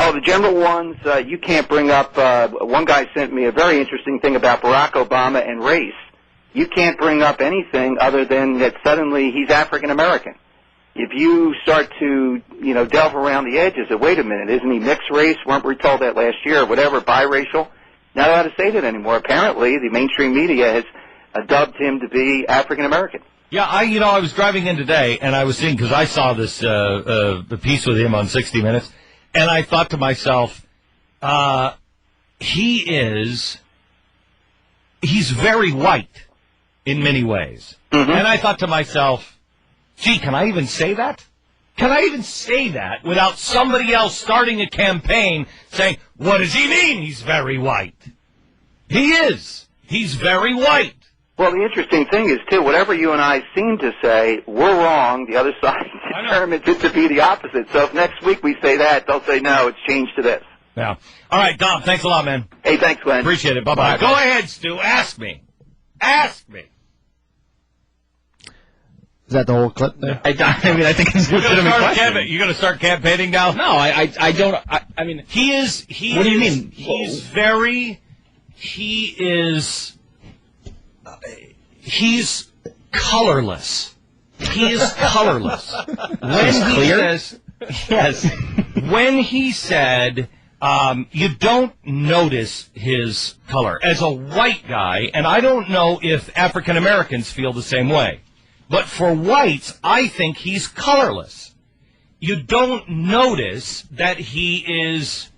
Oh, the general ones, you can't bring up, one guy sent me a very interesting thing about Barack Obama and race. You can't bring up anything other than that suddenly he's African American. If you start to, delve around the edges, wait a minute, isn't he mixed race? Weren't we told that last year or whatever, biracial? Not allowed to say that anymore. Apparently, the mainstream media has dubbed him to be African American. Yeah, I was driving in today, and I was seeing, because I saw this the piece with him on 60 Minutes, and I thought to myself, he's very white in many ways. Mm-hmm. And I thought to myself, gee, can I even say that? Can I even say that without somebody else starting a campaign saying, what does he mean he's very white? He is. He's very white. Well, the interesting thing is, too, whatever you and I seem to say, we're wrong. The other side determines it to be the opposite. So if next week we say that, they'll say, no, it's changed to this. Yeah. All right, Dom, thanks a lot, man. Hey, thanks, Glenn. Appreciate it. Bye-bye. Go ahead, Stu. Ask me. Ask me. Is that the whole clip there? I think it's a legitimate question. You're going to start campaigning now? No, I don't. I mean, he is. What do you mean? He's colorless. He is colorless. When he said, you don't notice his color as a white guy, and I don't know if African Americans feel the same way, but for whites, I think he's colorless. You don't notice that he is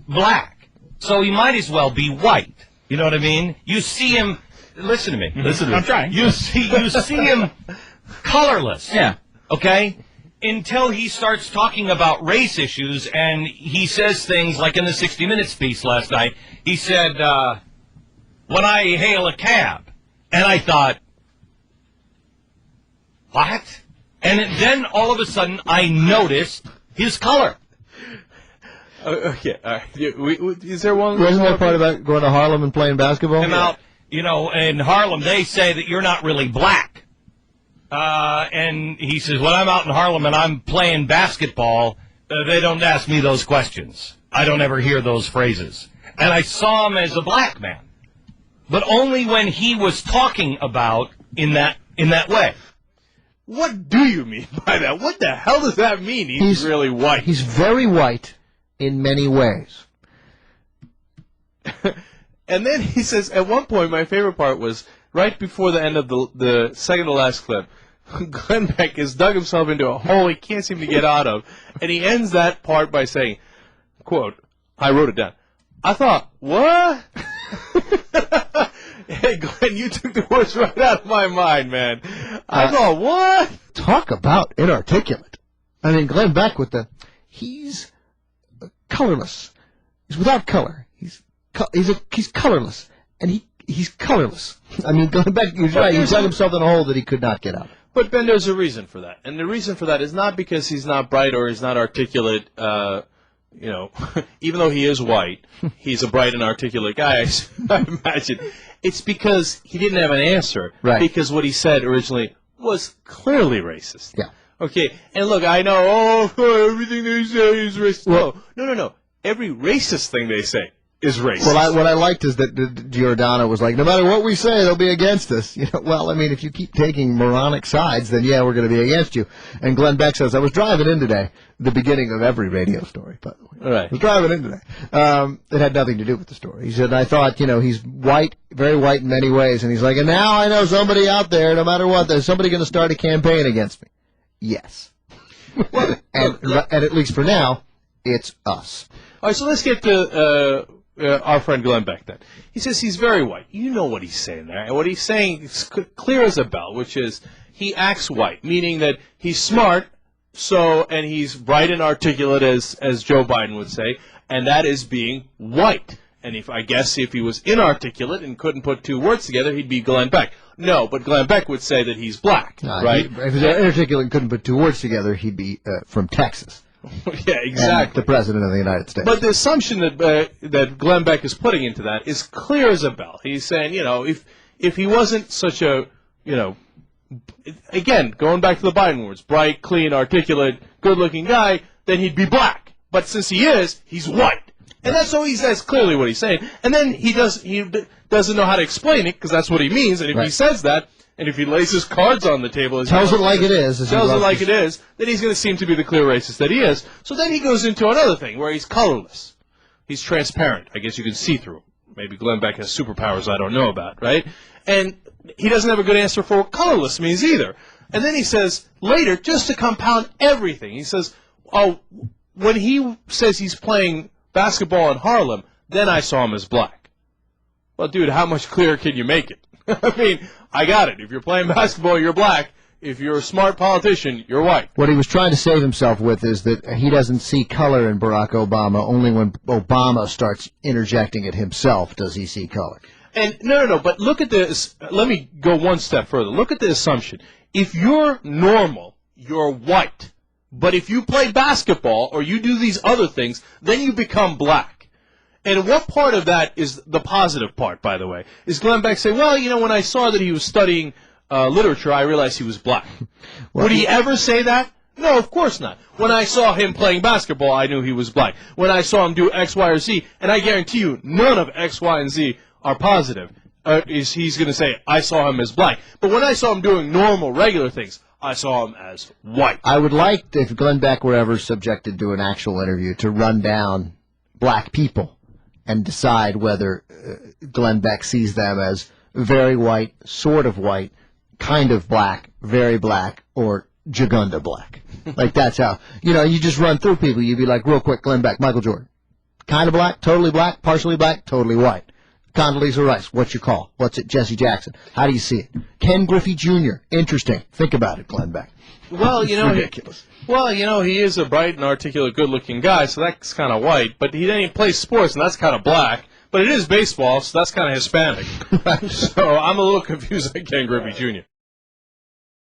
black, so he might as well be white. You know what I mean? You see him. Listen to me. Listen to me. I'm trying. You see him colorless. Yeah. Okay? Until he starts talking about race issues, and he says things like in the 60 Minutes piece last night, he said, when I hail a cab, and I thought, what? And then all of a sudden I noticed his color. Okay. All right. Is there one? Wasn't there part about going to Harlem and playing basketball? Come out, in Harlem, they say that you're not really black. And he says, when I'm out in Harlem and I'm playing basketball, they don't ask me those questions. I don't ever hear those phrases. And I saw him as a black man, but only when he was talking about in that way. What do you mean by that? What the hell does that mean? He's really white. He's very white in many ways. And then he says, at one point, my favorite part was right before the end of the second to last clip, Glenn Beck has dug himself into a hole he can't seem to get out of, and he ends that part by saying, quote, I wrote it down. I thought, what? Hey, Glenn, you took the words right out of my mind, man. I thought, what? Talk about inarticulate. I mean, Glenn Beck he's colorless. He's without color. He's colorless, and he's colorless. I mean, Glenn Beck, he's right. He dug himself in a hole that he could not get out of. But, Ben, there's a reason for that. And the reason for that is not because he's not bright or he's not articulate. Even though he is white, he's a bright and articulate guy, I imagine. It's because he didn't have an answer. Right. Because what he said originally was clearly racist. Yeah. Okay, and look, I know, everything they say is racist. Well, no. Every racist thing they say is racist. Well, what I liked is that Giordano was like, no matter what we say, they'll be against us. Well, I mean, if you keep taking moronic sides, then yeah, we're going to be against you. And Glenn Beck says, I was driving in today, the beginning of every radio story, by the way. Right. I was driving in today. It had nothing to do with the story. He said, I thought, he's white, very white in many ways. And he's like, and now I know somebody out there, no matter what, there's somebody going to start a campaign against me. Yes. and at least for now, it's us. All right, so let's get to our friend Glenn Beck then. He says he's very white. You know what he's saying there. And what he's saying is clear as a bell, which is he acts white, meaning that he's smart, and he's bright and articulate, as Joe Biden would say, and that is being white. And if he was inarticulate and couldn't put two words together, he'd be Glenn Beck. No, but Glenn Beck would say that he's black, right? If he was inarticulate and couldn't put two words together, he'd be from Texas. Yeah, exactly. And the President of the United States. But the assumption that Glenn Beck is putting into that is clear as a bell. He's saying, if he wasn't such a, again, going back to the Biden words, bright, clean, articulate, good-looking guy, then he'd be black. but since he is, he's white. And that's clearly what he's saying. And then he doesn't know how to explain it because that's what he means. And if he says that, and if he lays his cards on the table, tells it like it is, then he's going to seem to be the clear racist that he is. So then he goes into another thing where he's colorless. He's transparent. I guess you can see through him. Maybe Glenn Beck has superpowers I don't know about, right? And he doesn't have a good answer for what colorless means either. And then he says later, just to compound everything, he says, oh, when he says he's playing basketball in Harlem, then I saw him as black. Well, dude, how much clearer can you make it? I mean, I got it. If you're playing basketball, you're black. If you're a smart politician, you're white. What he was trying to save himself with is that he doesn't see color in Barack Obama. Only when Obama starts interjecting it himself does he see color. And no, but look at this. Let me go one step further. Look at the assumption. If you're normal, you're white. But if you play basketball or you do these other things, then you become black. And what part of that is the positive part, by the way? Is Glenn Beck say, well, when I saw that he was studying literature, I realized he was black. Would he ever say that? No, of course not. When I saw him playing basketball, I knew he was black. When I saw him do X, Y, or Z, and I guarantee you none of X, Y, and Z are positive, he's going to say, I saw him as black. But when I saw him doing normal, regular things, I saw him as white. I would like, if Glenn Beck were ever subjected to an actual interview, to run down black people and decide whether Glenn Beck sees them as very white, sort of white, kind of black, very black, or Jagunda black. Like that's how, you just run through people. You'd be like, real quick, Glenn Beck, Michael Jordan. Kind of black, partially black, totally white. Condoleezza Rice, what's your call? What's it, Jesse Jackson? How do you see it? Ken Griffey Jr., interesting. Think about it, Glenn Beck. Well, ridiculous. He is a bright and articulate, good-looking guy, so that's kind of white. But he didn't play sports, and that's kind of black. But it is baseball, so that's kind of Hispanic. So I'm a little confused on Ken Griffey Jr.